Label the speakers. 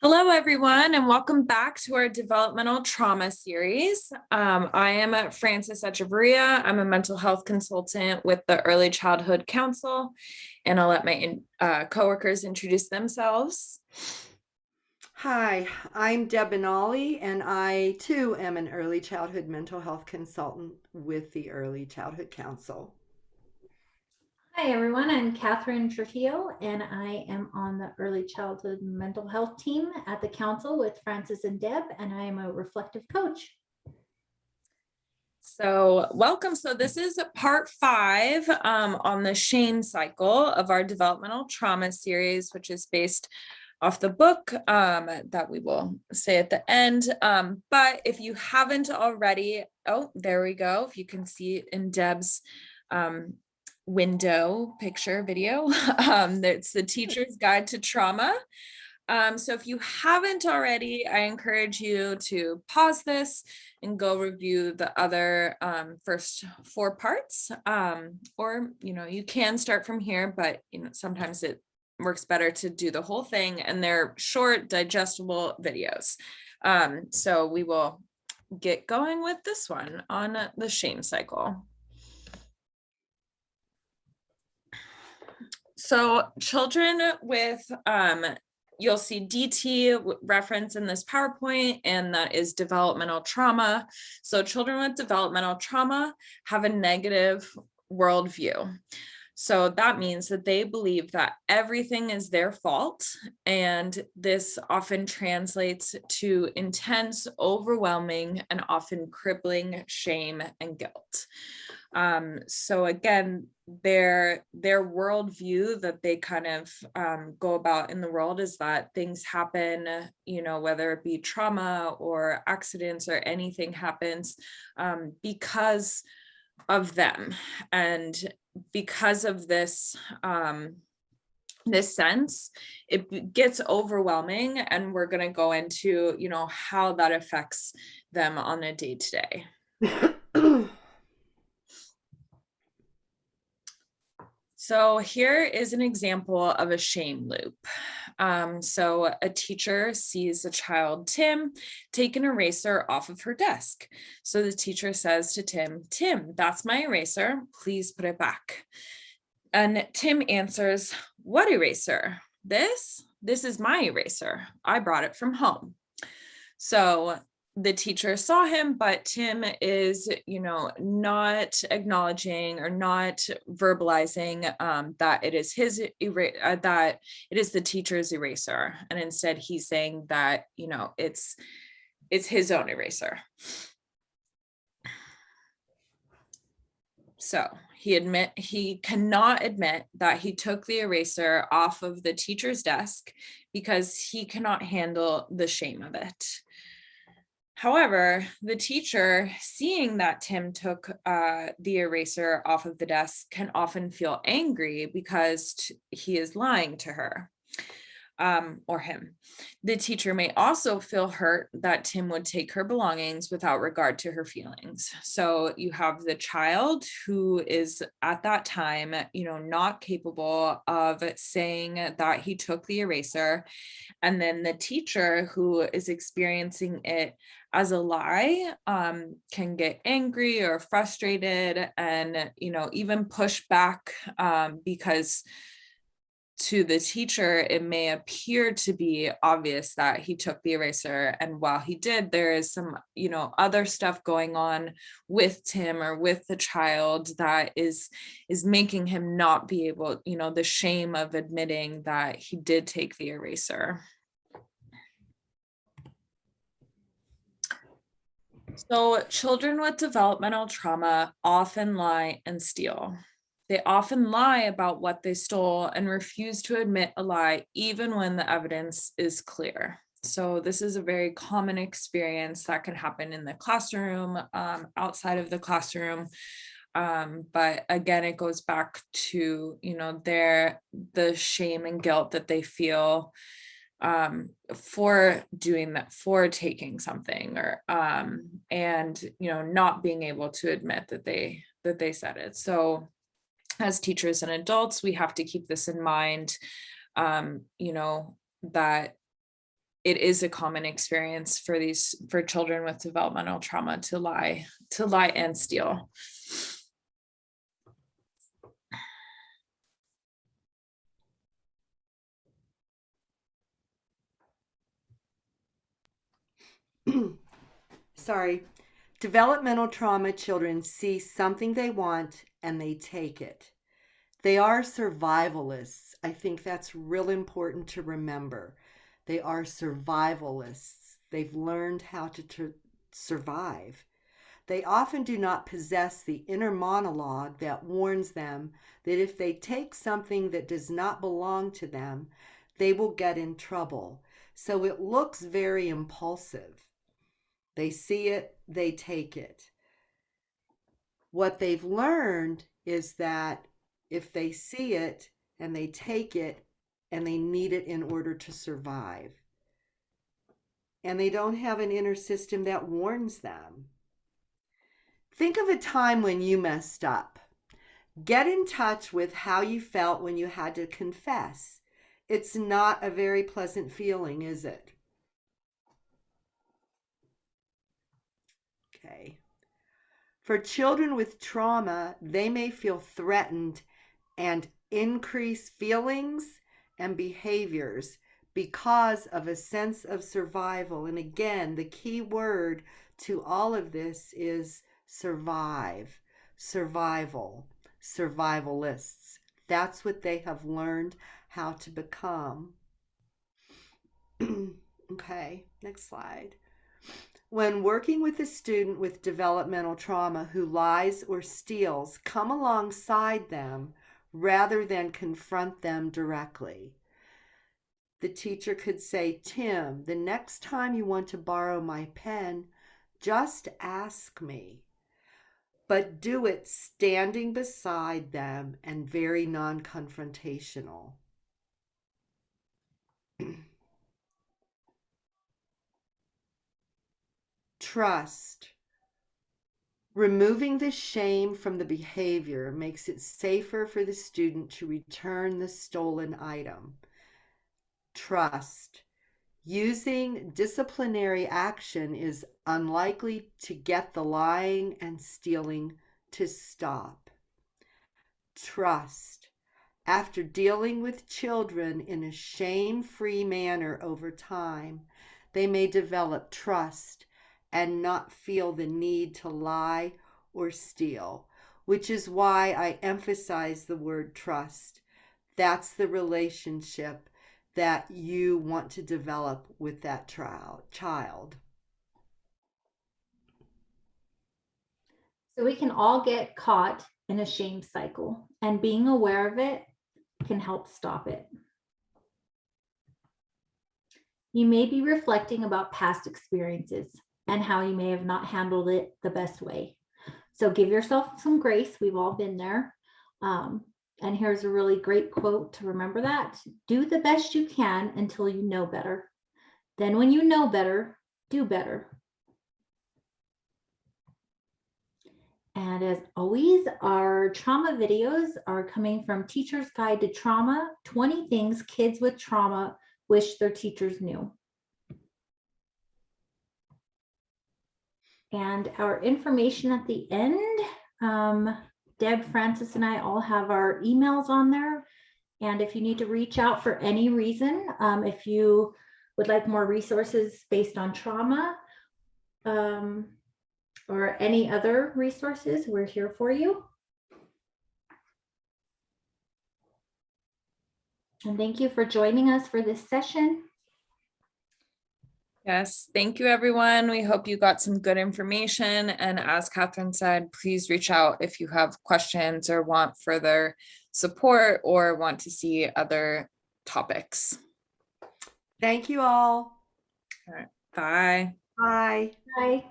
Speaker 1: Hello, everyone, and welcome back to our developmental trauma series. I am Frances Echeverria. I'm a mental health consultant with the Early Childhood Council, and I'll let my coworkers introduce themselves.
Speaker 2: Hi, I'm Deb Benally, and I too am an early childhood mental health consultant with the Early Childhood Council.
Speaker 3: Hi, everyone. I'm Catherine Trujillo, and I am on the early childhood mental health team at the council with Francis and Deb, and I am a reflective coach.
Speaker 1: So welcome. So this is part 5 on the shame cycle of our developmental trauma series, which is based off the book that we will say at the end. But if you haven't already, oh, there we go. If you can see it in Deb's window picture video, it's the Teacher's Guide to Trauma. So if you haven't already, I encourage you to pause this and go review the other first 4 parts. Or, you can start from here, but, sometimes it works better to do the whole thing, and they're short, digestible videos. So we will get going with this one on the shame cycle. So children with you'll see DT reference in this PowerPoint, and that is developmental trauma. So children with developmental trauma have a negative worldview. So that means that they believe that everything is their fault, and this often translates to intense, overwhelming, and often crippling shame and guilt. So again, their worldview that they kind of go about in the world is that things happen, whether it be trauma or accidents or anything happens because of them. And because of this sense, it gets overwhelming, and we're going to go into how that affects them on a day-to-day. So here is an example of a shame loop. So a teacher sees a child, Tim, take an eraser off of her desk. So the teacher says to Tim, that's my eraser. Please put it back. And Tim answers, what eraser? This is my eraser. I brought it from home. So the teacher saw him, but Tim is, not acknowledging or not verbalizing that it is that it is the teacher's eraser, and instead he's saying that it's his own eraser. So he cannot admit that he took the eraser off of the teacher's desk because he cannot handle the shame of it. However, the teacher, seeing that Tim took the eraser off of the desk, can often feel angry because he is lying to her or him. The teacher may also feel hurt that Tim would take her belongings without regard to her feelings. So you have the child who is at that time, not capable of saying that he took the eraser. And then the teacher who is experiencing it as a lie can get angry or frustrated and, even push back because to the teacher, it may appear to be obvious that he took the eraser. And while he did, there is some, other stuff going on with Tim or with the child that is making him not be able, the shame of admitting that he did take the eraser. So children with developmental trauma often lie and steal. They often lie about what they stole and refuse to admit a lie, even when the evidence is clear. So this is a very common experience that can happen in the classroom, outside of the classroom. But again, it goes back to, the shame and guilt that they feel for doing that, for taking something, or and not being able to admit that they said it. So as teachers and adults, we have to keep this in mind, that it is a common experience for children with developmental trauma to lie and steal.
Speaker 2: Sorry. Developmental trauma children see something they want and they take it. They are survivalists. I think that's real important to remember. They are survivalists. They've learned how to survive. They often do not possess the inner monologue that warns them that if they take something that does not belong to them, they will get in trouble. So it looks very impulsive. They see it, they take it. What they've learned is that if they see it and they take it and they need it in order to survive, and they don't have an inner system that warns them. Think of a time when you messed up. Get in touch with how you felt when you had to confess. It's not a very pleasant feeling, is it? Okay. For children with trauma, they may feel threatened and increase feelings and behaviors because of a sense of survival. And again, the key word to all of this is survive, survival, survivalists. That's what they have learned how to become. Okay, next slide. When working with a student with developmental trauma who lies or steals, come alongside them rather than confront them directly. The teacher could say, Tim, the next time you want to borrow my pen, just ask me. But do it standing beside them and very non-confrontational. Trust. Removing the shame from the behavior makes it safer for the student to return the stolen item. Trust. Using disciplinary action is unlikely to get the lying and stealing to stop. Trust. After dealing with children in a shame-free manner over time, they may develop trust and not feel the need to lie or steal, which is why I emphasize the word trust. That's the relationship that you want to develop with that child.
Speaker 3: So we can all get caught in a shame cycle, and being aware of it can help stop it. You may be reflecting about past experiences and how you may have not handled it the best way. So give yourself some grace. We've all been there. And here's a really great quote to remember that. Do the best you can until you know better. Then when you know better, do better. And as always, our trauma videos are coming from Teacher's Guide to Trauma, 20 Things Kids with Trauma Wish Their Teachers Knew. And our information at the end, Deb, Francis, and I all have our emails on there. And if you need to reach out for any reason, if you would like more resources based on trauma, or any other resources, we're here for you. And thank you for joining us for this session.
Speaker 1: Yes, thank you, everyone. We hope you got some good information. And as Catherine said, please reach out if you have questions or want further support or want to see other topics.
Speaker 2: Thank you all.
Speaker 1: All right, bye.
Speaker 2: Bye.
Speaker 3: Bye.